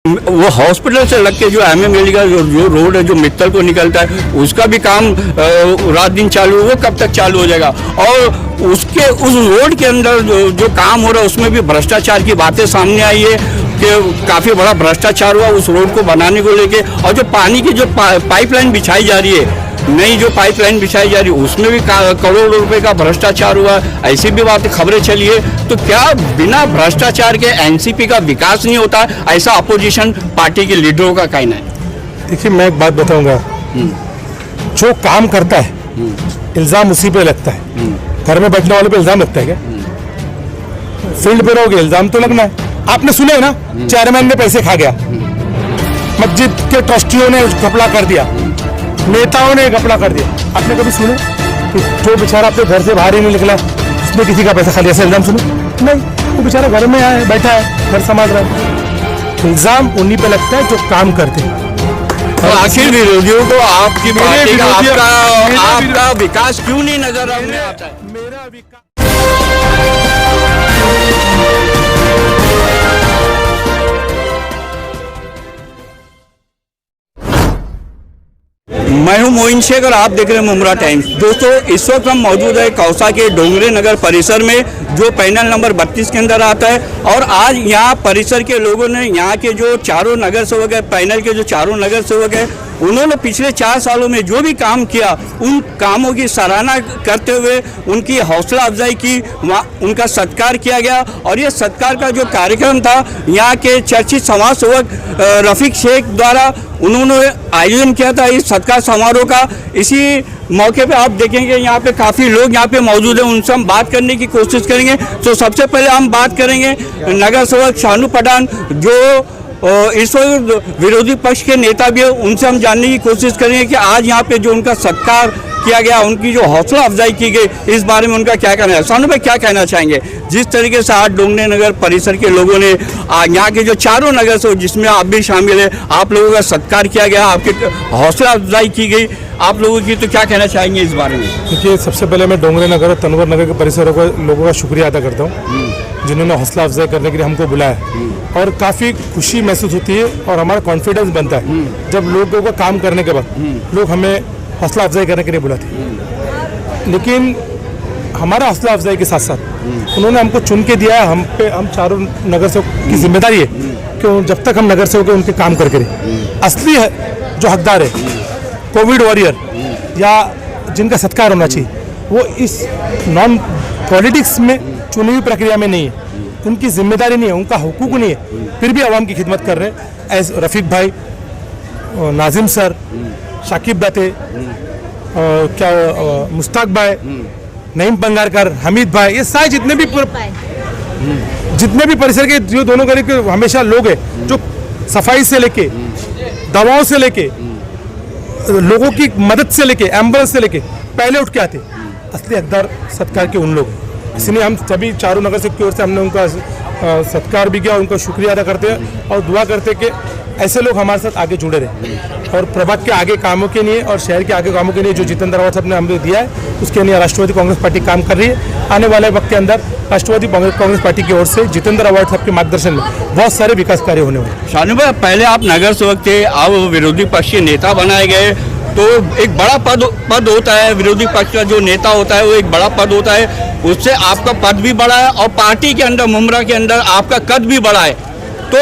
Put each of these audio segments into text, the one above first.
वो हॉस्पिटल से लग के जो एमएम वैली का जो रोड है जो मित्तल को निकलता है उसका भी काम रात दिन चालू है, वो कब तक चालू हो जाएगा। और उसके उस रोड के अंदर जो काम हो रहा है उसमें भी भ्रष्टाचार की बातें सामने आई है कि काफ़ी बड़ा भ्रष्टाचार हुआ उस रोड को बनाने को लेके। और जो पानी की जो पाइपलाइन बिछाई जा रही है, नई जो पाइपलाइन बिछाई जा रही है उसमें भी करोड़ों रुपए का भ्रष्टाचार हुआ, ऐसी भी बातें खबरें चली है। तो क्या बिना भ्रष्टाचार के एनसीपी का विकास नहीं होता, ऐसा अपोजिशन पार्टी के लीडरों का कहना है? देखिए, मैं एक बात बताऊंगा, जो काम करता है इल्जाम उसी पे लगता है। घर में बैठने वाले पे इल्जाम लगता है क्या? फील्ड पे रहोगे इल्जाम तो लगना है। आपने सुने ना, चेयरमैन ने पैसे खा गया, मस्जिद के ट्रस्टियों ने घपला कर दिया, नेताओं ने घपला कर दिया। आपने कभी सुने कि जो बेचारा अपने घर से बाहर ही नहीं निकला उसने किसी का पैसा खा लिया, ऐसा इल्जाम सुने? नहीं, वो बेचारा घर में आया, बैठा है, घर संभाल रहा है। इल्जाम उन्हीं पे लगता है जो काम करते हैं। तो आखिर विरोधियों को आपकी पार्टी का आपका विकास क्यों नहीं नजर आने आता है? मेरा विकास मैं हूं मोइन शेख और आप देख रहे हैं मुमरा टाइम्स। दोस्तों, इस वक्त हम मौजूद है कौसा के डोंगरे नगर परिसर में, जो पैनल नंबर 32 के अंदर आता है। और आज यहाँ परिसर के लोगों ने, यहाँ के जो चारों नगर सेवक है, पैनल के जो चारों नगर सेवक है, उन्होंने पिछले 4 सालों में जो भी काम किया उन कामों की सराहना करते हुए उनकी हौसला अफजाई की, उनका सत्कार किया गया। और ये सत्कार का जो कार्यक्रम था यहाँ के चर्चित समाज सेवक रफीक शेख द्वारा उन्होंने आयोजन किया था इस सत्कार समारोह का। इसी मौके पे आप देखेंगे यहाँ पे काफ़ी लोग यहाँ पे मौजूद हैं, उनसे हम बात करने की कोशिश करेंगे। तो सबसे पहले हम बात करेंगे नगर सेवक शानू पठान, जो इस वक्त विरोधी पक्ष के नेता भी है, उनसे हम जानने की कोशिश करेंगे कि आज यहाँ पे जो उनका सत्कार किया गया, उनकी जो हौसला अफजाई की गई, इस बारे में उनका क्या कहना है। शानू भाई, क्या कहना चाहेंगे? जिस तरीके से आज डोंगरे नगर परिसर के लोगों ने यहाँ के जो चारों नगर से, जिसमें आप भी शामिल है, आप लोगों का सत्कार किया गया, आपकी हौसला अफजाई की गई आप लोगों की, तो क्या कहना चाहेंगे इस बारे में? देखिए, सबसे पहले मैं डोंगरे नगर और तनवर नगर के परिसरों को लोगों का शुक्रिया अदा करता हूँ जिन्होंने हौसला अफजाई करने के लिए हमको बुलाया। और काफ़ी खुशी महसूस होती है और हमारा कॉन्फिडेंस बनता है जब लोगों का काम करने के बाद लोग हमें हौसला अफजाई करने के लिए बुलाते। लेकिन हमारा हौसला अफजाई के साथ साथ उन्होंने हमको चुन के दिया है, हम चारों नगर सेवक की जिम्मेदारी है कि जब तक हम नगर सेवक उनके काम करके रहे। असली जो हकदार है, कोविड वॉरियर या जिनका सत्कार होना चाहिए, वो इस नॉन पॉलिटिक्स में चुनी हुई प्रक्रिया में नहीं है, उनकी जिम्मेदारी नहीं है, उनका हुकूक नहीं है, फिर भी आवाम की खिदमत कर रहे हैं। एज रफीक भाई, नाजिम सर, शाकिब दाते, मुश्ताक भाई, नईम पंगारकर, हमीद भाई, ये सारे जितने भी परिसर के जो दोनों गली के हमेशा लोग हैं जो सफाई से लेके, दवाओं से लेके, लोगों की मदद से लेके, एम्बुलेंस से लेके पहले उठ के आते, असली हकदार सत्कार के उन लोग। इसलिए हम सभी चारों नगर सेवक की ओर से हमने उनका सत्कार भी किया, उनका शुक्रिया अदा करते हैं और दुआ करते हैं कि ऐसे लोग हमारे साथ आगे जुड़े रहें और प्रभाग के आगे कामों के लिए और शहर के आगे कामों के लिए जो जितेंद्र अवार्ड साहब ने हमें दिया है उसके लिए राष्ट्रवादी कांग्रेस पार्टी काम कर रही है। आने वाले वक्त के अंदर राष्ट्रवादी कांग्रेस पार्टी की ओर से जितेंद्र अवार्ड साहब के मार्गदर्शन में बहुत सारे विकास कार्य होने वाले। शानू भाई, पहले आप नगर सेवक थे, अब विरोधी पक्ष के नेता बनाए गए, तो एक बड़ा पद होता है, विरोधी पक्ष का जो नेता होता है वो एक बड़ा पद होता है, उससे आपका पद भी बड़ा है और पार्टी के अंदर, मुमरा के अंदर आपका कद भी बड़ा है। तो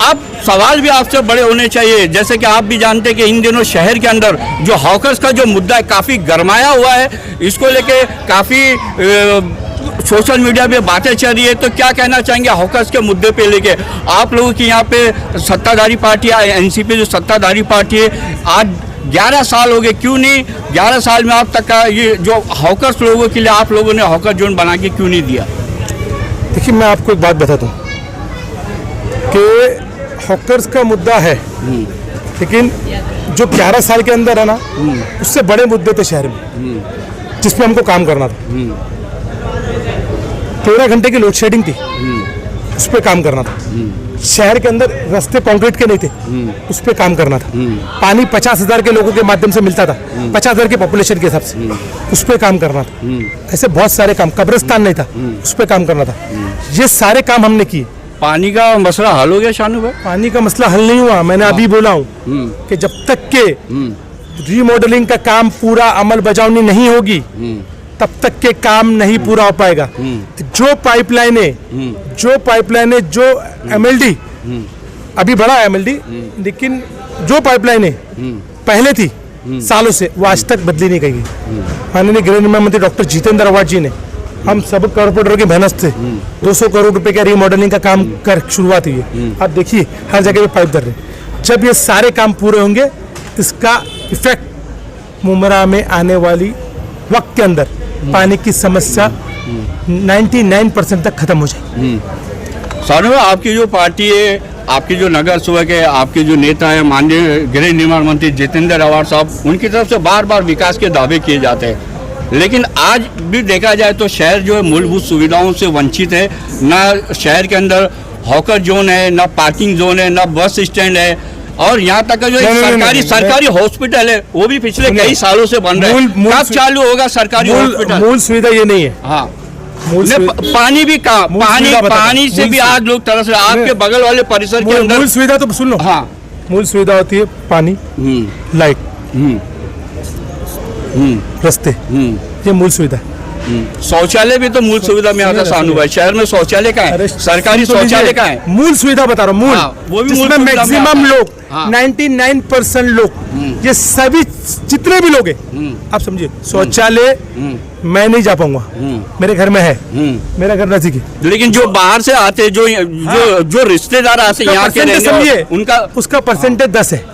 अब सवाल भी आपसे बड़े होने चाहिए। जैसे कि आप भी जानते हैं कि इन दिनों शहर के अंदर जो हॉकर्स का जो मुद्दा है काफ़ी गरमाया हुआ है, इसको लेके काफ़ी सोशल मीडिया पे बातें चल रही है। तो क्या कहना चाहेंगे हॉकर्स के मुद्दे पे लेके? आप लोगों की यहाँ पे सत्ताधारी पार्टी है, एनसीपी जो सत्ताधारी पार्टी है, आज 11 साल हो गए, क्यों नहीं 11 साल में आप तक का ये जो हॉकर्स लोगों के लिए आप लोगों ने हॉकर जोन बना के क्यों नहीं दिया? देखिए, मैं आपको एक बात बताता हूँ कि हॉकर्स का मुद्दा है, लेकिन जो 11 साल के अंदर है ना, उससे बड़े मुद्दे थे शहर में जिसमें हमको काम करना था। 13 घंटे की लोड शेडिंग थी, उस पर काम करना था। शहर के अंदर रास्ते कंक्रीट के नहीं थे, उस पर काम करना था। पानी 50,000 के लोगों के माध्यम से मिलता था, 50,000 के पॉपुलेशन के हिसाब से, उस पर काम करना था। ऐसे बहुत सारे काम, कब्रिस्तान नहीं था, उस पर काम करना था। ये सारे काम हमने किए। पानी का मसला हल हो गया शानू भाई? पानी का मसला हल नहीं हुआ। मैंने अभी बोला हूँ कि जब तक के रीमॉडलिंग का काम पूरा अमल बजावनी नहीं होगी तब तक के काम नहीं पूरा हो पाएगा। जो पाइपलाइनें जो एमएलडी अभी बड़ा एमएलडी, लेकिन जो पाइपलाइनें पहले थी सालों से वो आज तक बदली नहीं गई। माननीय गृह निर्माण मंत्री डॉक्टर जितेंद्र आवाज जी ने हम सब कॉर्पोरेटर की मेहनत से 200 करोड़ रुपए का रीमॉडलिंग का काम कर शुरुआत हुई है। आप देखिए हर जगह पे पाइप धर रहे। जब ये सारे काम पूरे होंगे इसका इफेक्ट मुमरा में आने वाली वक्त के अंदर पानी की समस्या 99% तक खत्म हो जाएगी। शानू भाई, आपकी जो पार्टी है, आपके जो नगर सेवक है, आपके जो नेता है माननीय गृह निर्माण मंत्री जितेंद्र आवाज साहब, उनकी तरफ से बार बार विकास के दावे किए जाते हैं, लेकिन आज भी देखा जाए तो शहर जो है मूलभूत सुविधाओं से वंचित है। ना शहर के अंदर हॉकर जोन है, ना पार्किंग जोन है, ना बस स्टैंड है, और यहाँ तक का जो सरकारी हॉस्पिटल है वो भी पिछले कई सालों से बन रहा है। कब चालू होगा सरकारी हॉस्पिटल? मूल सुविधा ये नहीं है। हाँ, पानी भी कहाँ? पानी से भी आज लोग तरस रहे। आपके बगल वाले परिसर के अंदर मूल सुविधा तो सुन लो। हाँ, मूल सुविधा होती है पानी, लाइट, रास्ते, ये मूल सुविधा है। शौचालय भी तो मूल सुविधा में आता है शानू भाई। शहर में शौचालय कहाँ है? सरकारी शौचालय कहाँ है? मूल सुविधा बता रहा हूँ, मूल, वो भी जिसमें मैक्सिमम लोग 99% लोग, ये सभी जितने भी लोग हैं, आप समझिए शौचालय मैं नहीं जा पाऊंगा, मेरे घर में है, मेरा घर नजदीक है। लेकिन जो बाहर से आते, जो रिश्तेदार आते यहाँ के रहने, उनका उसका परसेंटेज 10 है।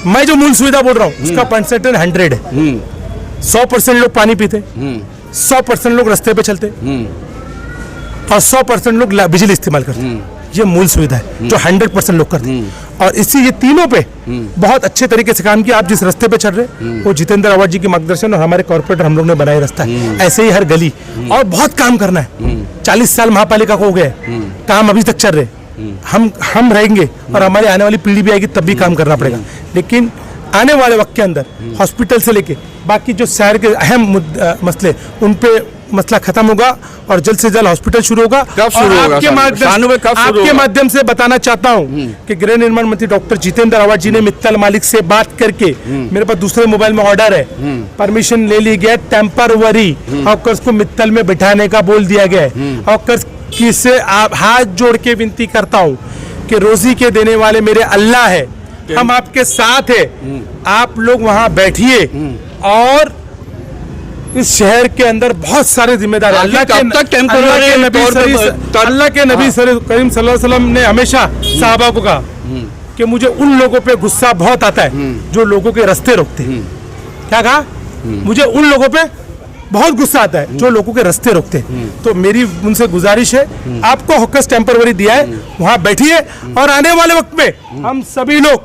मैं जो मूल सुविधा बोल रहा हूँ उसका परसेंटेज 100 है। 100% लोग पानी पीते, 100% लोग रास्ते पे चलते, और 100% लोग बिजली इस्तेमाल करते। ये मूल सुविधा है जो 100% लोग करते हैं। और इसी ये तीनों पे बहुत अच्छे तरीके से काम किया। आप जिस रास्ते पे चल रहे वो जितेंद्र आवाज जी के मार्गदर्शन और हमारे कॉर्पोरेटर हम लोग ने बनाए रास्ता है। ऐसे ही हर गली, और बहुत काम करना है। 40 साल महापालिका को हो गए, काम अभी तक चल रहे। हम रहेंगे और हमारी आने वाली पीढ़ी भी आएगी, तब भी काम करना पड़ेगा। लेकिन आने वाले वक्त के अंदर हॉस्पिटल से लेके बाकी जो शहर के अहम मसले, उन पे मसला खत्म होगा और जल्द से जल्द हॉस्पिटल शुरू होगा। कब शुरू होगा? आपके माध्यम से बताना चाहता हूँ कि गृह निर्माण मंत्री डॉक्टर जितेंद्र आवाज जी ने मित्तल मालिक से बात करके, मेरे पास दूसरे मोबाइल में ऑर्डर है, परमिशन ले ली गया। टेम्परवरी हॉकर्स को मित्तल में बिठाने का बोल दिया गया है। हॉकर्स की से आप हाथ जोड़ के विनती करता हूँ कि रोजी के देने वाले मेरे अल्लाह है, हम आपके साथ है। आप लोग वहां बैठिए और इस शहर के अंदर बहुत सारे जिम्मेदार हैं। अल्लाह के नबी करीम सल्लल्लाहु अलैहि वसल्लम ने हमेशा साहबा को कहा कि मुझे उन लोगों पे गुस्सा बहुत आता है जो लोगों के रास्ते रोकते हैं। क्या कहा? मुझे उन लोगों पे बहुत गुस्सा आता है जो लोगों के रास्ते रोकते हैं। तो मेरी उनसे गुजारिश है, आपको हॉकर्स टेम्परवरी दिया है, वहां बैठिए और आने वाले वक्त में हम सभी लोग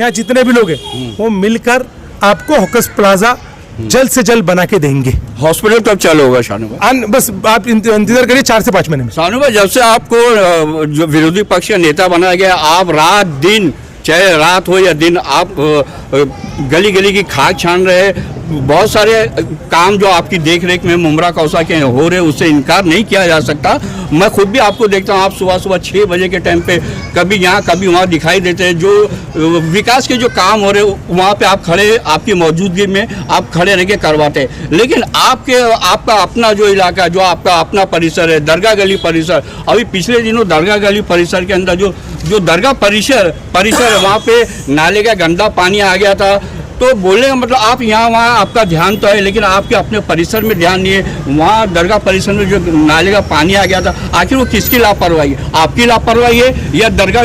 यहाँ जितने भी लोग हैं वो मिलकर आपको हॉकर्स प्लाजा जल्द से जल्द बना के देंगे। हॉस्पिटल कब चालू होगा शानू भाई? बस आप इंतजार करिए 4 से 5 महीने में। शानू भाई, जब से आपको जो विरोधी पक्ष का नेता बनाया गया, आप रात दिन, चाहे रात हो या दिन, आप गली गली की खाक छान रहे। बहुत सारे काम जो आपकी देख रेख में मुमरा कौसा के हो रहे, उससे इनकार नहीं किया जा सकता। मैं खुद भी आपको देखता हूँ, आप सुबह सुबह 6 बजे के टाइम पे कभी यहाँ कभी वहाँ दिखाई देते हैं। जो विकास के जो काम हो रहे वहाँ पे आप खड़े, आपकी मौजूदगी में आप खड़े रह के करवाते हैं। लेकिन आपका अपना जो इलाका, जो आपका अपना परिसर है, दरगाह गली परिसर, अभी पिछले दिनों दरगाह गली परिसर के अंदर जो दरगाह परिसर है, वहाँ पे नाले का गंदा पानी आ गया था। तो बोलने का मतलब आप यहाँ वहाँ आपका ध्यान तो है, लेकिन आपके अपने परिसर में ध्यान नहीं है। वहाँ दरगाह परिसर में जो नाले का पानी आ गया था, आखिर वो किसकी लापरवाही है? आपकी लापरवाही है या दरगाह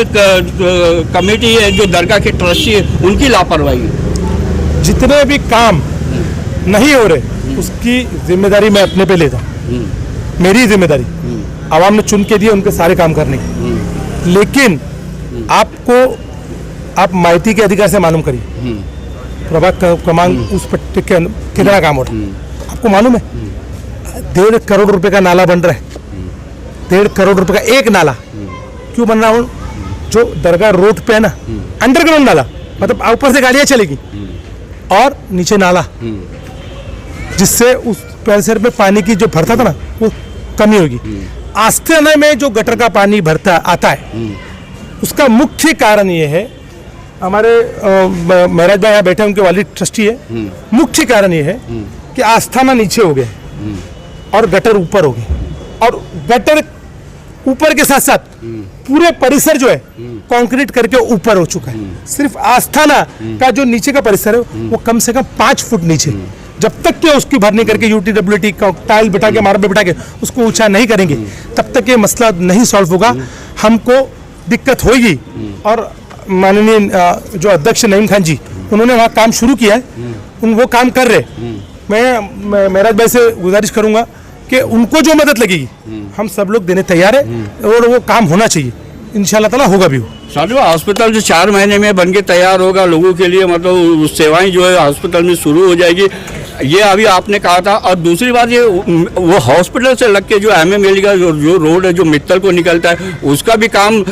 कमेटी है, जो दरगाह के ट्रस्टी है, उनकी लापरवाही है? जितने भी काम नहीं हो रहे उसकी जिम्मेदारी मैं अपने पे लेता हूँ। मेरी जिम्मेदारी आवाम ने चुन के दिए उनके सारे काम करने की। लेकिन आप माइती के अधिकार से मालूम करिए प्रभाग क्रमांक उस पट्टे के कितना काम हो रहा है। आपको मालूम है 1.5 करोड़ रुपए का नाला बन रहा है। 1.5 करोड़ रुपए का एक नाला क्यों बन रहा है? जो दरगाह रोड पे है ना, अंडरग्राउंड नाला, मतलब ऊपर से गाड़ियां चलेगी और नीचे नाला, जिससे उस परिसर में पानी की जो भरता था ना वो कमी होगी। आस्थाना में जो गटर का पानी भरता आता है उसका मुख्य कारण ये है, हमारे महाराज भाई यहाँ बैठे उनके वालिद ट्रस्टी है, मुख्य कारण ये है कि आस्थाना नीचे हो गए और गटर ऊपर हो गए, और गटर ऊपर के साथ साथ पूरे परिसर जो है कंक्रीट करके ऊपर हो चुका है। सिर्फ आस्थाना का जो नीचे का परिसर है वो कम से कम 5 फुट नीचे, जब तक कि उसकी भरनी करके यूटीडब्ल्यूटी का टाइल बिठा के मार्बल बिठा के उसको ऊंचा नहीं करेंगे तब तक ये मसला नहीं सॉल्व होगा, हमको दिक्कत होगी। और माननीय जो अध्यक्ष नईम खान जी उन्होंने वहाँ काम शुरू किया है, वो काम कर रहे। मैं महाराज भाई से गुजारिश करूंगा कि उनको जो मदद लगेगी हम सब लोग देने तैयार है, और वो काम होना चाहिए, इंशाल्लाह ताला होगा भी। साथियों, हॉस्पिटल जो 4 महीने में बनके तैयार होगा लोगों के लिए, मतलब सेवाएं जो है हॉस्पिटल में शुरू हो जाएगी, ये अभी आपने कहा था। और दूसरी बात ये वो हॉस्पिटल से लग के जो एमएमएल का जो रोड है जो मित्तल को निकलता है उसका भी काम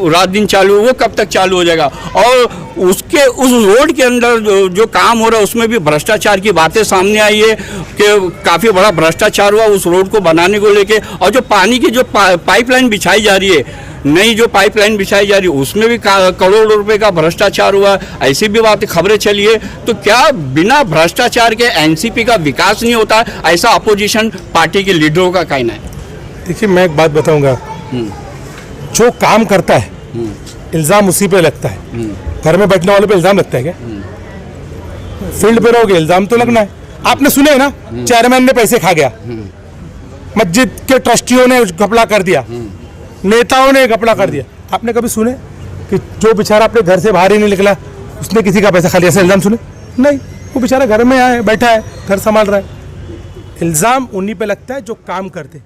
रात दिन चालू, वो कब तक चालू हो जाएगा? और उसके उस रोड के अंदर जो काम हो रहा है उसमें भी भ्रष्टाचार की बातें सामने आई है कि काफ़ी बड़ा भ्रष्टाचार हुआ उस रोड को बनाने को लेके। और जो पानी की जो पाइपलाइन बिछाई जा रही है, नई जो पाइपलाइन बिछाई जा रही है उसमें भी करोड़ों रुपए का भ्रष्टाचार हुआ, ऐसी भी बातें खबरें चली है। तो क्या बिना भ्रष्टाचार के एनसीपी का विकास नहीं होता, ऐसा अपोजिशन पार्टी के लीडरों का कहना है? देखिए, मैं एक बात बताऊंगा, जो काम करता है इल्जाम उसी पे लगता है। घर में बैठने वाले पे इल्जाम लगता है क्या? फील्ड पे रहोगे इल्जाम तो लगना है। आपने सुने है ना, चेयरमैन ने पैसे खा गया, मस्जिद के ट्रस्टियों ने घपला कर दिया, नेताओं ने घपला कर दिया। आपने कभी सुने कि जो बेचारा अपने घर से बाहर ही नहीं निकला उसने किसी का पैसा खा लिया, ऐसा इल्जाम सुने? नहीं, वो बेचारा घर में आए बैठा है, घर संभाल रहा है। इल्जाम उन्हीं पे लगता है जो काम करते।